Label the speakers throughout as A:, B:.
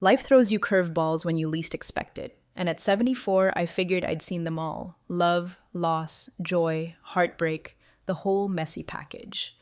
A: Life throws you curveballs when you least expect it. And at 74, I figured I'd seen them all: love, loss, joy, heartbreak, the whole messy package.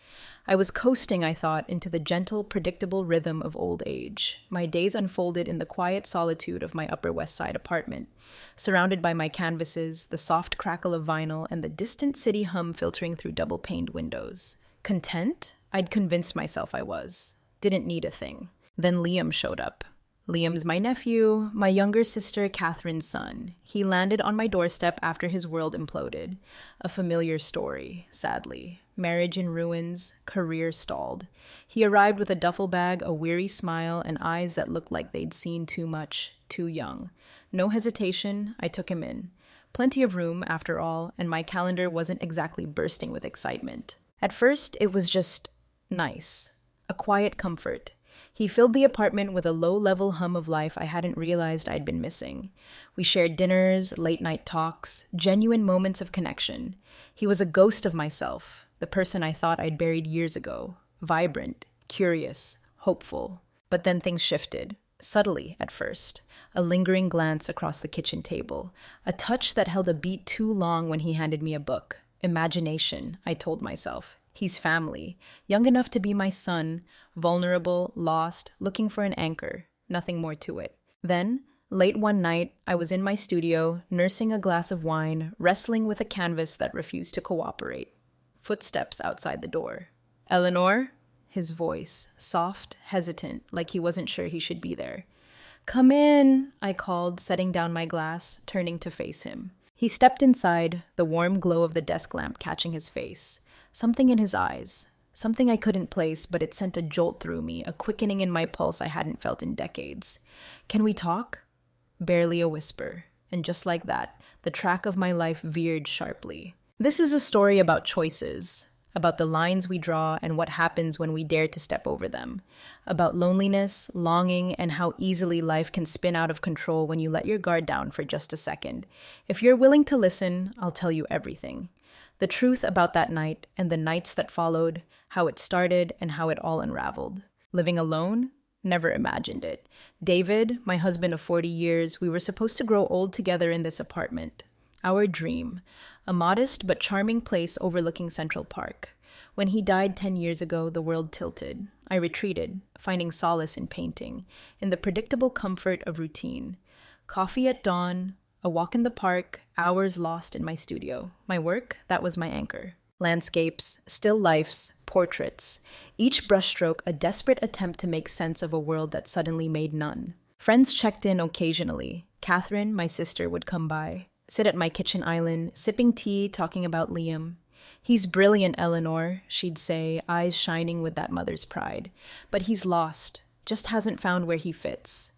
A: I was coasting, I thought, into the gentle, predictable rhythm of old age. My days unfolded in the quiet solitude of my Upper West Side apartment, surrounded by my canvases, the soft crackle of vinyl, and the distant city hum filtering through double-paned windows. Content? I'd convinced myself I was. Didn't need a thing. Then Liam showed up. Liam's my nephew, my younger sister Catherine's son. He landed on my doorstep after his world imploded. A familiar story, sadly. Marriage in ruins, career stalled. He arrived with a duffel bag, a weary smile, and eyes that looked like they'd seen too much, too young. No hesitation, I took him in. Plenty of room, after all, and my calendar wasn't exactly bursting with excitement. At first, it was just nice. A quiet comfort. He filled the apartment with a low-level hum of life I hadn't realized I'd been missing. We shared dinners, late-night talks, genuine moments of connection. He was a ghost of myself, the person I thought I'd buried years ago. Vibrant, curious, hopeful. But then things shifted. Subtly, at first. A lingering glance across the kitchen table. A touch that held a beat too long when he handed me a book. Imagination, I told myself. He's family, young enough to be my son, vulnerable, lost, looking for an anchor, nothing more to it. Then, late one night, I was in my studio, nursing a glass of wine, wrestling with a canvas that refused to cooperate. Footsteps outside the door. "Eleanor?" His voice, soft, hesitant, like he wasn't sure he should be there. "Come in," I called, setting down my glass, turning to face him. He stepped inside, the warm glow of the desk lamp catching his face. Something in his eyes. Something I couldn't place, but it sent a jolt through me, a quickening in my pulse I hadn't felt in decades. "Can we talk?" Barely a whisper. And just like that, the track of my life veered sharply. This is a story about choices, about the lines we draw and what happens when we dare to step over them, about loneliness, longing, and how easily life can spin out of control when you let your guard down for just a second. If you're willing to listen, I'll tell you everything. The truth about that night and the nights that followed, how it started and how it all unraveled. Living alone? Never imagined it. David, my husband of 40 years, we were supposed to grow old together in this apartment. Our dream. A modest but charming place overlooking Central Park. When he died 10 years ago, the world tilted. I retreated, finding solace in painting, in the predictable comfort of routine. Coffee at dawn, a walk in the park, hours lost in my studio. My work, that was my anchor. Landscapes, still lifes, portraits. Each brushstroke a desperate attempt to make sense of a world that suddenly made none. Friends checked in occasionally. Catherine, my sister, would come by, sit at my kitchen island, sipping tea, talking about Liam. "He's brilliant, Eleanor," she'd say, eyes shining with that mother's pride. "But he's lost, just hasn't found where he fits."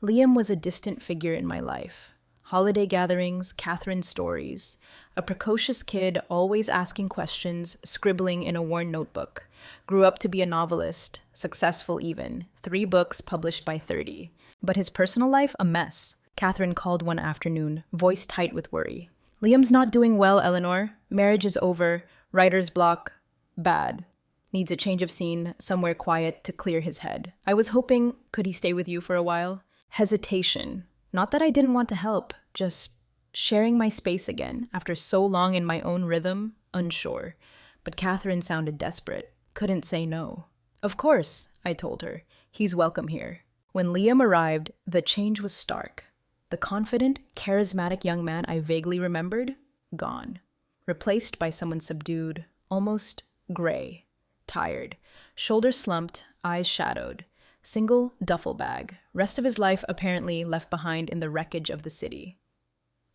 A: Liam was a distant figure in my life. Holiday gatherings, Catherine's stories. A precocious kid, always asking questions, scribbling in a worn notebook. Grew up to be a novelist, successful even. 3 books published by 30. But his personal life, a mess. Catherine called one afternoon, voice tight with worry. "Liam's not doing well, Eleanor. Marriage is over. Writer's block. Bad. Needs a change of scene, somewhere quiet to clear his head. I was hoping, could he stay with you for a while?" Hesitation. Not that I didn't want to help, just sharing my space again, after so long in my own rhythm, unsure. But Catherine sounded desperate. Couldn't say no. "Of course," I told her. "He's welcome here." When Liam arrived, the change was stark. The confident, charismatic young man I vaguely remembered, gone. Replaced by someone subdued, almost gray, tired, shoulders slumped, eyes shadowed. Single duffel bag, rest of his life apparently left behind in the wreckage of the city.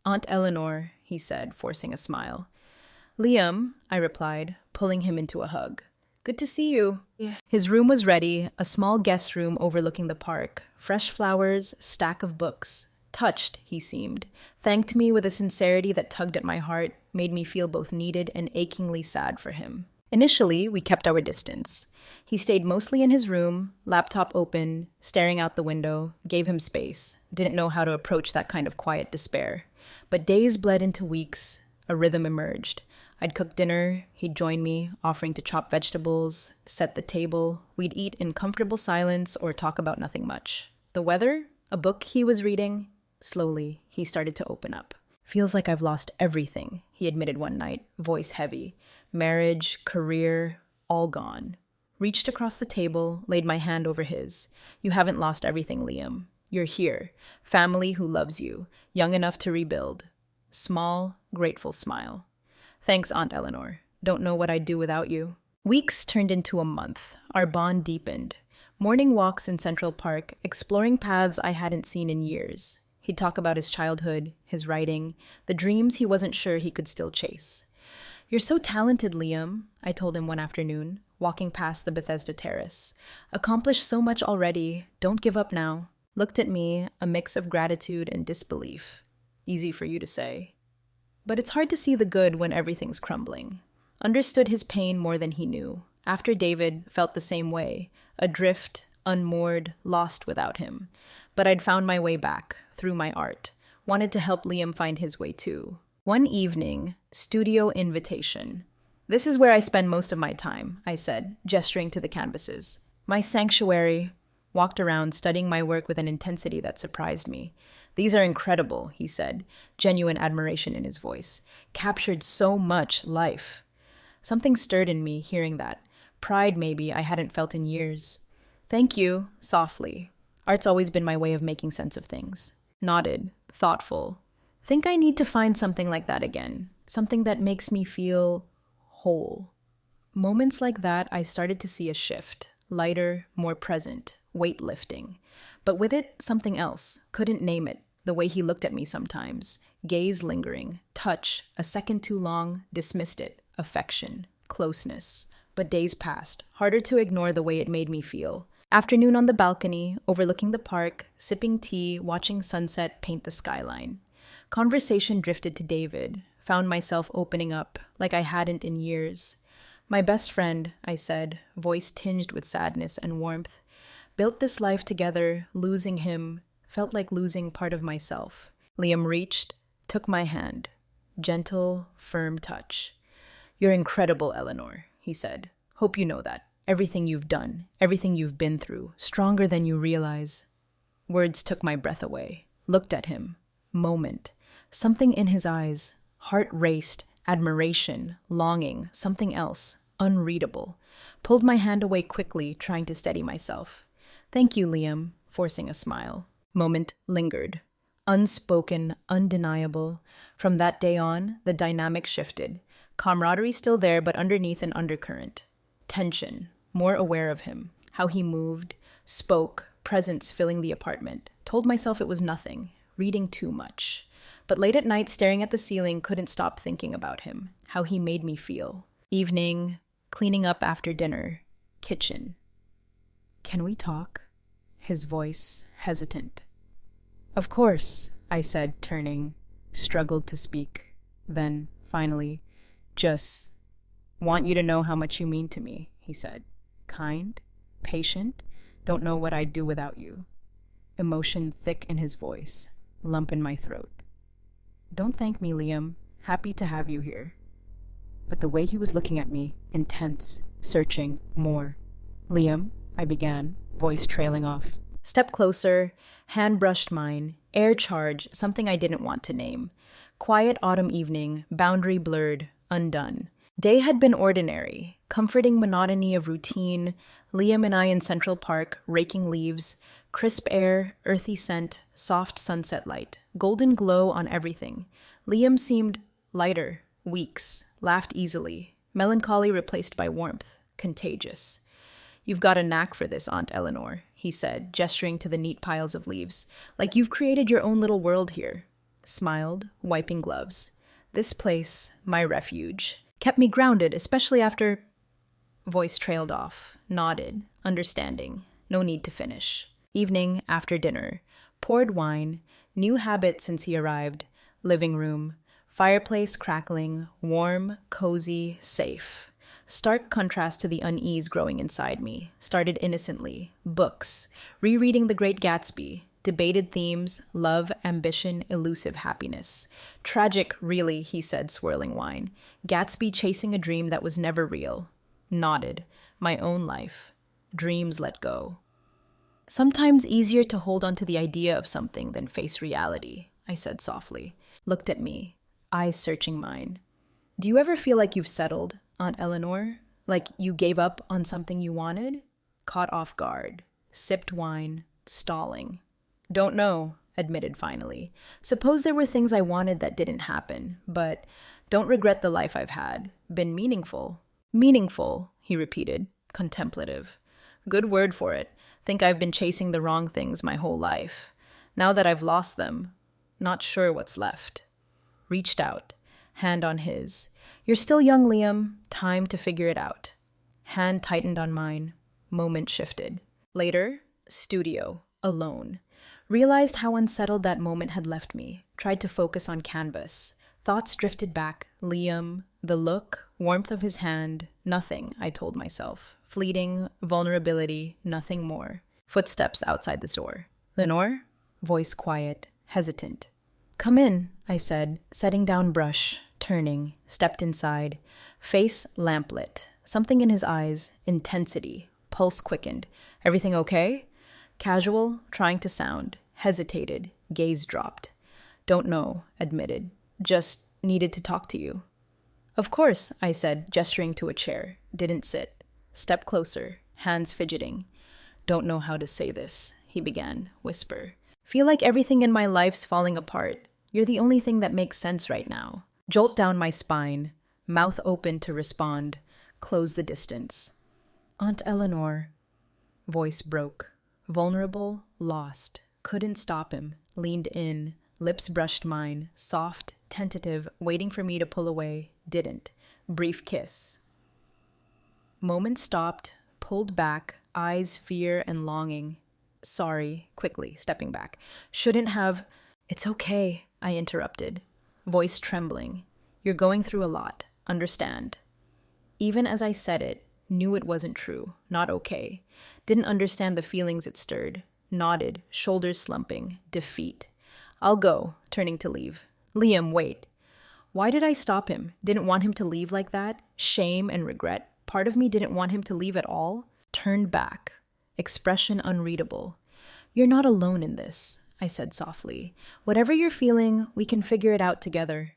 A: "Aunt Eleanor," he said, forcing a smile. "Liam," I replied, pulling him into a hug. "Good to see you." Yeah. His room was ready, a small guest room overlooking the park. Fresh flowers, stack of books. Touched, he seemed. Thanked me with a sincerity that tugged at my heart, made me feel both needed and achingly sad for him. Initially, we kept our distance. He stayed mostly in his room, laptop open, staring out the window, gave him space. Didn't know how to approach that kind of quiet despair. But days bled into weeks, a rhythm emerged. I'd cook dinner, he'd join me, offering to chop vegetables, set the table. We'd eat in comfortable silence or talk about nothing much. The weather? A book he was reading? Slowly, he started to open up. Feels like I've lost everything, he admitted one night, voice heavy. Marriage, career, all gone. Reached across the table, laid my hand over his. You haven't lost everything, Liam. You're here. Family who loves you. Young enough to rebuild. Small, grateful smile. Thanks, Aunt Eleanor. Don't know what I'd do without you. Weeks turned into a month. Our bond deepened. Morning walks in Central Park, exploring paths I hadn't seen in years. He'd talk about his childhood, his writing, the dreams he wasn't sure he could still chase. You're so talented, Liam, I told him one afternoon, walking past the Bethesda Terrace. Accomplished so much already, don't give up now. Looked at me, a mix of gratitude and disbelief. Easy for you to say. But it's hard to see the good when everything's crumbling. Understood his pain more than he knew. After David, felt the same way. Adrift, unmoored, lost without him. But I'd found my way back, through my art. Wanted to help Liam find his way too. One evening, studio invitation. This is where I spend most of my time, I said, gesturing to the canvases. My sanctuary. Walked around, studying my work with an intensity that surprised me. These are incredible, he said, genuine admiration in his voice. Captured so much life. Something stirred in me, hearing that. Pride, maybe, I hadn't felt in years. Thank you, softly. Art's always been my way of making sense of things. Nodded, thoughtful. Think I need to find something like that again. Something that makes me feel whole. Moments like that, I started to see a shift. Lighter, more present, weight lifting. But with it, something else. Couldn't name it. The way he looked at me sometimes. Gaze lingering. Touch, a second too long, dismissed it. Affection. Closeness. But days passed. Harder to ignore the way it made me feel. Afternoon on the balcony, overlooking the park, sipping tea, watching sunset paint the skyline. Conversation drifted to David. Found myself opening up, like I hadn't in years. My best friend, I said, voice tinged with sadness and warmth. Built this life together, losing him, felt like losing part of myself. Liam reached, took my hand. Gentle, firm touch. You're incredible, Eleanor, he said. Hope you know that. Everything you've done, everything you've been through, stronger than you realize. Words took my breath away. Looked at him. Moment. Something in his eyes. Heart raced. Admiration. Longing. Something else. Unreadable. Pulled my hand away quickly, trying to steady myself. Thank you, Liam, forcing a smile. Moment lingered. Unspoken, undeniable. From that day on, the dynamic shifted. Camaraderie still there, but underneath an undercurrent. Tension. More aware of him. How he moved. Spoke. Presence filling the apartment. Told myself it was nothing. Reading too much. But late at night, staring at the ceiling, couldn't stop thinking about him. How he made me feel. Evening. Cleaning up after dinner. Kitchen. Can we talk? His voice hesitant. Of course, I said, turning. Struggled to speak. Then, finally, just want you to know how much you mean to me, he said. Kind, patient, don't know what I'd do without you. Emotion thick in his voice, lump in my throat. Don't thank me, Liam. Happy to have you here. But the way he was looking at me, intense, searching, more. Liam, I began, voice trailing off. Step closer, hand brushed mine, air charge, something I didn't want to name. Quiet autumn evening, boundary blurred, undone. Day had been ordinary, comforting monotony of routine, Liam and I in Central Park, raking leaves, crisp air, earthy scent, soft sunset light, golden glow on everything. Liam seemed lighter, weeks, laughed easily, melancholy replaced by warmth, contagious. You've got a knack for this, Aunt Eleanor, he said, gesturing to the neat piles of leaves, like you've created your own little world here. Smiled, wiping gloves. This place, my refuge, kept me grounded, especially after... Voice trailed off, nodded, understanding, no need to finish. Evening, after dinner, poured wine, new habit since he arrived, living room, fireplace crackling, warm, cozy, safe. Stark contrast to the unease growing inside me. Started innocently. Books. Rereading The Great Gatsby. Debated themes. Love, ambition, elusive happiness. Tragic, really, he said, swirling wine. Gatsby chasing a dream that was never real. Nodded. My own life. Dreams let go. Sometimes easier to hold on to the idea of something than face reality, I said softly. Looked at me, eyes searching mine. Do you ever feel like you've settled, Aunt Eleanor? Like you gave up on something you wanted? Caught off guard. Sipped wine, stalling. Don't know, admitted finally. Suppose there were things I wanted that didn't happen, but don't regret the life I've had. Been meaningful. Meaningful, he repeated, contemplative. Good word for it. Think I've been chasing the wrong things my whole life. Now that I've lost them, not sure what's left. Reached out, hand on his. You're still young, Liam. Time to figure it out. Hand tightened on mine. Moment shifted. Later, studio, alone. Realized how unsettled that moment had left me. Tried to focus on canvas. Thoughts drifted back. Liam, the look, warmth of his hand. Nothing, I told myself. Fleeting, vulnerability, nothing more. Footsteps outside the door. Lenore? Voice quiet, hesitant. Come in, I said, setting down brush, turning, stepped inside. Face lamplit. Something in his eyes, intensity. Pulse quickened. Everything okay? Casual, trying to sound. Hesitated, gaze dropped. Don't know, admitted. Just needed to talk to you. Of course, I said, gesturing to a chair. Didn't sit. Step closer, hands fidgeting. Don't know how to say this, he began, whisper. Feel like everything in my life's falling apart. You're the only thing that makes sense right now. Jolt down my spine, mouth open to respond. Close the distance. Aunt Eleanor. Voice broke. Vulnerable, lost. Couldn't stop him. Leaned in. Lips brushed mine. Soft, tentative, waiting for me to pull away. Didn't. Brief kiss. Moment stopped, pulled back, eyes fear and longing. Sorry, quickly, stepping back. Shouldn't have... It's okay, I interrupted. Voice trembling. You're going through a lot. Understand. Even as I said it, knew it wasn't true. Not okay. Didn't understand the feelings it stirred. Nodded, shoulders slumping. Defeat. I'll go, turning to leave. Liam, wait. Why did I stop him? Didn't want him to leave like that? Shame and regret. Part of me didn't want him to leave at all. Turned back. Expression unreadable. You're not alone in this, I said softly. Whatever you're feeling, we can figure it out together.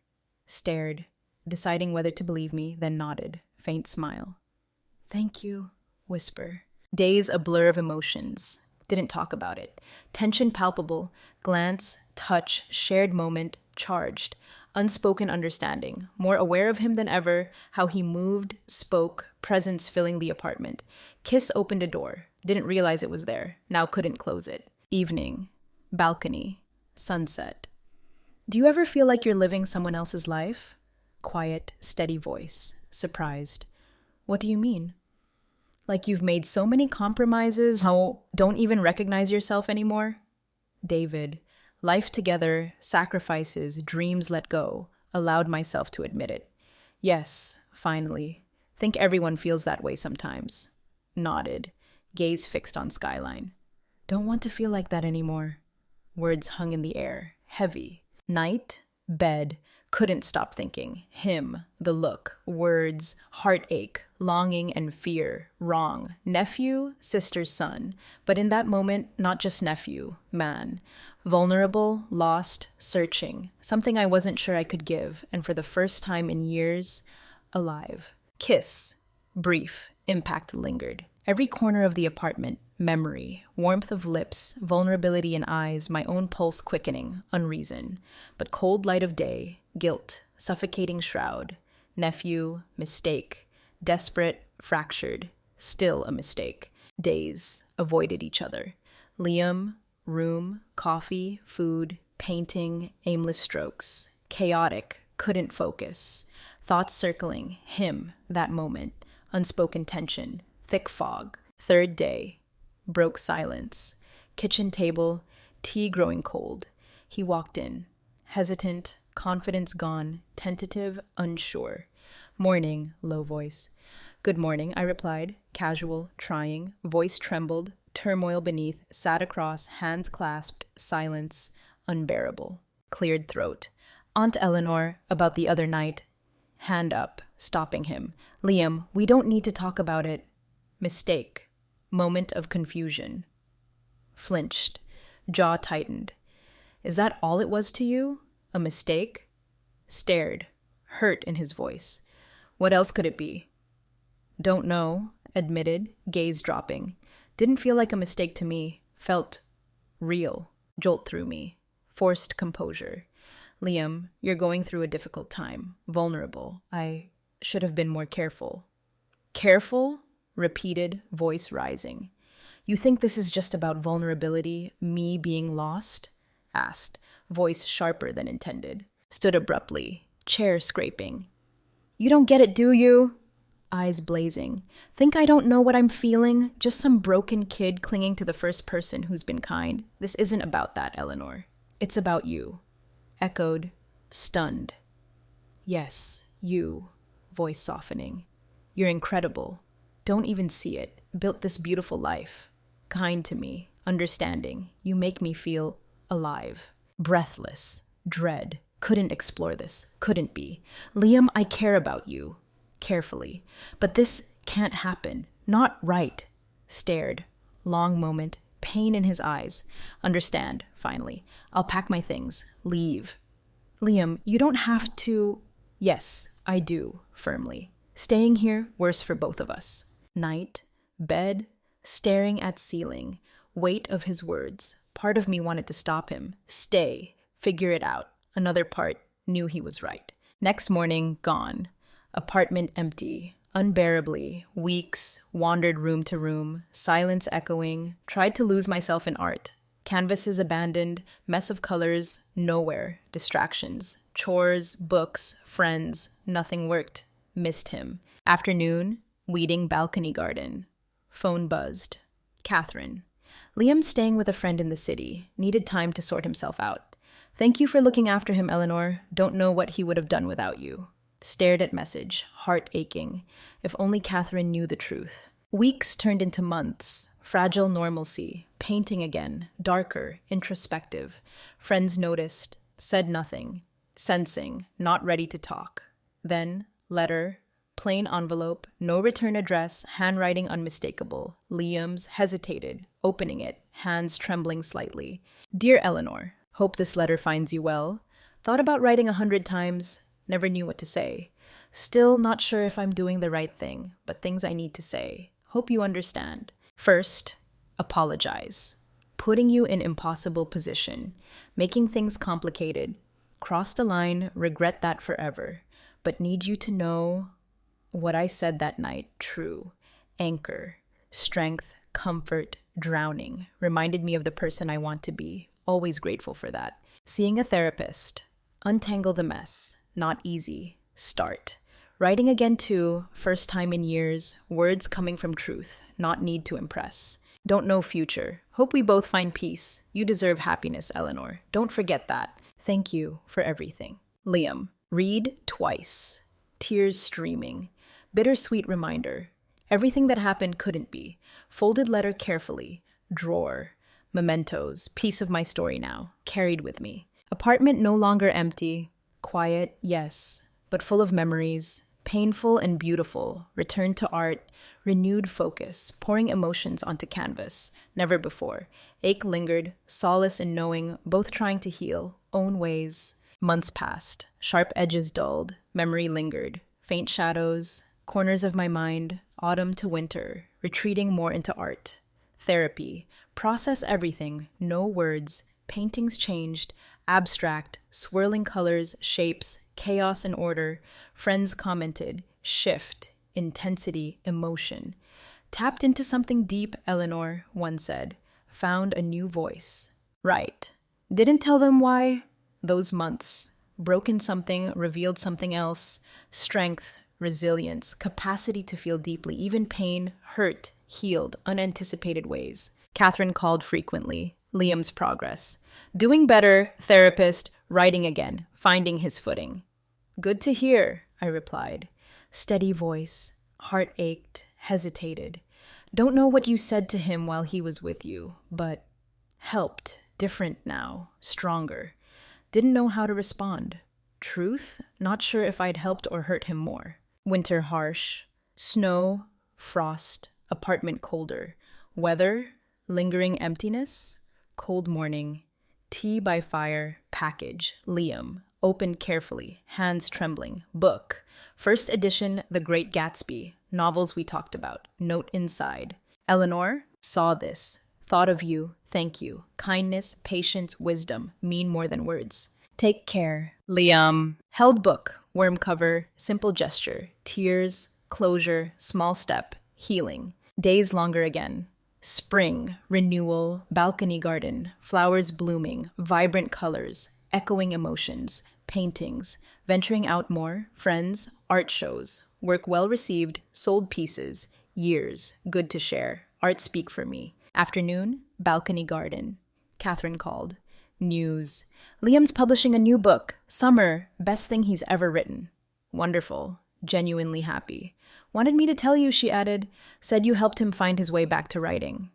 A: Stared, deciding whether to believe me, then nodded. Faint smile. Thank you, whisper. Days a blur of emotions. Didn't talk about it. Tension palpable. Glance, touch, shared moment, charged. Unspoken understanding. More aware of him than ever, how he moved, spoke, presence filling the apartment. Kiss opened a door. Didn't realize it was there. Now couldn't close it. Evening. Balcony. Sunset. Do you ever feel like you're living someone else's life? Quiet, steady voice. Surprised. What do you mean? Like you've made so many compromises, how don't even recognize yourself anymore? David. Life together, sacrifices, dreams let go. Allowed myself to admit it. Yes, finally. Think everyone feels that way sometimes. Nodded. Gaze fixed on skyline. Don't want to feel like that anymore. Words hung in the air, heavy. Night, bed, couldn't stop thinking. Him, the look, words, heartache, longing and fear, wrong. Nephew, sister's son. But in that moment, not just nephew, man. Vulnerable, lost, searching. Something I wasn't sure I could give, and for the first time in years, alive. Kiss. Brief. Impact lingered. Every corner of the apartment, memory, warmth of lips, vulnerability in eyes, my own pulse quickening, unreason. But cold light of day, guilt, suffocating shroud. Nephew, mistake. Desperate, fractured. Still a mistake. Days, avoided each other. Liam, room, coffee, food, painting, aimless strokes. Chaotic, couldn't focus. Thoughts circling, him, that moment. Unspoken tension, thick fog. Third day, broke silence. Kitchen table, tea growing cold. He walked in, hesitant, confidence gone, tentative, unsure. Morning, low voice. Good morning, I replied, casual, trying. Voice trembled, turmoil beneath, sat across, hands clasped, silence, unbearable. Cleared throat. Aunt Eleanor, about the other night. Hand up, stopping him. Liam, we don't need to talk about it. Mistake. Moment of confusion. flinched, jaw tightened. Is that all it was to you? A mistake? Stared, hurt in his voice. What else could it be? Don't know, admitted, gaze dropping. Didn't feel like a mistake to me. Felt real. Jolt through me. Forced composure. Liam, you're going through a difficult time. Vulnerable. I should have been more careful. Careful? Repeated, voice rising. You think this is just about vulnerability, me being lost? Asked, voice sharper than intended. Stood abruptly, chair scraping. You don't get it, do you? Eyes blazing. Think I don't know what I'm feeling? Just some broken kid clinging to the first person who's been kind. This isn't about that, Eleanor. It's about you. Echoed, stunned. Yes, you. Voice softening. You're incredible. Don't even see it. Built this beautiful life. Kind to me. Understanding. You make me feel alive. Breathless. Dread. Couldn't explore this. Couldn't be. Liam, I care about you. Carefully. But this can't happen. Not right. Stared. Long moment. Pain in his eyes. Understand, finally. I'll pack my things. Leave. Liam, you don't have to... Yes, I do, firmly. Staying here, worse for both of us. Night. Bed. Staring at ceiling. Weight of his words. Part of me wanted to stop him. Stay. Figure it out. Another part knew he was right. Next morning, gone. Apartment empty. Unbearably. Weeks. Wandered room to room. Silence echoing. Tried to lose myself in art. Canvases abandoned. Mess of colors. Nowhere. Distractions. Chores. Books. Friends. Nothing worked. Missed him. Afternoon. Weeding balcony garden. Phone buzzed. Catherine. Liam staying with a friend in the city. Needed time to sort himself out. Thank you for looking after him, Eleanor. Don't know what he would have done without you. Stared at message, heart aching. If only Catherine knew the truth. Weeks turned into months. Fragile normalcy. Painting again. Darker. Introspective. Friends noticed. Said nothing. Sensing. Not ready to talk. Then, letter. Plain envelope. No return address. Handwriting unmistakable. Liam's hesitated. Opening it. Hands trembling slightly. Dear Eleanor. Hope this letter finds you well. Thought about writing 100 times. Never knew what to say. Still not sure if I'm doing the right thing, but things I need to say. Hope you understand. First, apologize. Putting you in impossible position. Making things complicated. Crossed a line, regret that forever. But need you to know what I said that night, true. Anchor. Strength, comfort, drowning. Reminded me of the person I want to be. Always grateful for that. Seeing a therapist. Untangle the mess. Not easy. Start. Writing again too. First time in years. Words coming from truth. Not need to impress. Don't know future. Hope we both find peace. You deserve happiness, Eleanor. Don't forget that. Thank you for everything. Liam. Read twice. Tears streaming. Bittersweet reminder. Everything that happened couldn't be. Folded letter carefully. Drawer. Mementos, piece of my story now, carried with me. Apartment no longer empty. Quiet, yes, but full of memories. Painful and beautiful. Returned to art. Renewed focus. Pouring emotions onto canvas. Never before. Ache lingered. Solace in knowing. Both trying to heal. Own ways. Months passed. Sharp edges dulled. Memory lingered. Faint shadows. Corners of my mind. Autumn to winter. Retreating more into art. Therapy. Process everything. No words. Paintings changed. Abstract. Swirling colors, shapes, chaos and order. Friends commented. Shift. Intensity. Emotion. Tapped into something deep, Eleanor, one said. Found a new voice. Right. Didn't tell them why. Those months. Broken something, revealed something else. Strength. Resilience. Capacity to feel deeply. Even pain. Hurt. Healed. Unanticipated ways. Catherine called frequently. Liam's progress. Doing better, therapist, writing again, finding his footing. Good to hear, I replied. Steady voice. Heart ached, hesitated. Don't know what you said to him while he was with you, but helped. Different now, stronger. Didn't know how to respond. Truth? Not sure if I'd helped or hurt him more. Winter harsh. Snow, frost, apartment colder. Weather? Lingering emptiness, cold morning, tea by fire, package, Liam, opened carefully, hands trembling, book, first edition, The Great Gatsby, novels we talked about, note inside. Eleanor saw this, thought of you, thank you, kindness, patience, wisdom, mean more than words. Take care. Liam held book, worm cover, simple gesture, tears, closure, small step, healing. Days longer again. Spring, renewal, balcony garden, flowers blooming, vibrant colors, echoing emotions, paintings, venturing out more, friends, art shows, work well received, sold pieces, years, good to share, art speak for me. Afternoon, balcony garden. Catherine called. News. Liam's publishing a new book. Summer, best thing he's ever written. Wonderful. Genuinely happy. Wanted me to tell you, she added. Said you helped him find his way back to writing.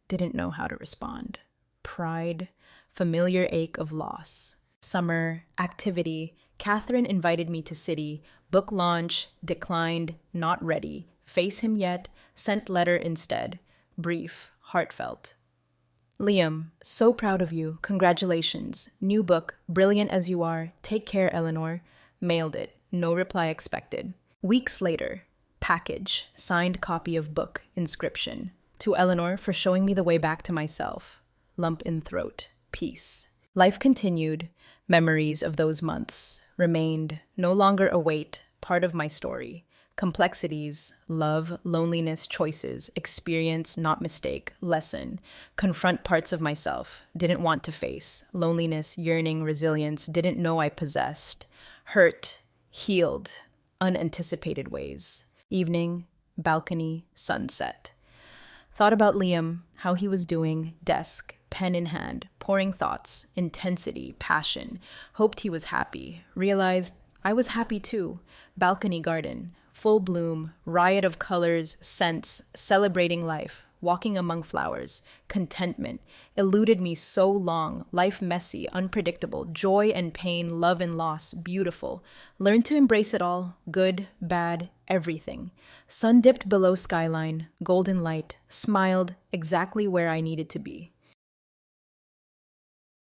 A: Didn't know how to respond. Pride. Familiar ache of loss. Summer. Activity. Catherine invited me to city. Book launch. Declined. Not ready. Face him yet. Sent letter instead. Brief. Heartfelt. Liam, so proud of you. Congratulations. New book, brilliant as you are. Take care, Eleanor. Mailed it. No reply expected. Weeks later, package, signed copy of book, inscription. To Eleanor for showing me the way back to myself. Lump in throat. Peace. Life continued. Memories of those months remained, no longer a weight, part of my story. Complexities, love, loneliness, choices, experience, not mistake, lesson, confront parts of myself, didn't want to face, loneliness, yearning, resilience, didn't know I possessed, hurt, healed, unanticipated ways, evening, balcony, sunset. Thought about Liam, how he was doing, desk, pen in hand, pouring thoughts, intensity, passion, hoped he was happy, realized I was happy too, balcony garden, full bloom, riot of colors, scents, celebrating life, walking among flowers, contentment, eluded me so long, life messy, unpredictable, joy and pain, love and loss, beautiful. Learned to embrace it all, good, bad, everything. Sun dipped below skyline, golden light, smiled exactly where I needed to be.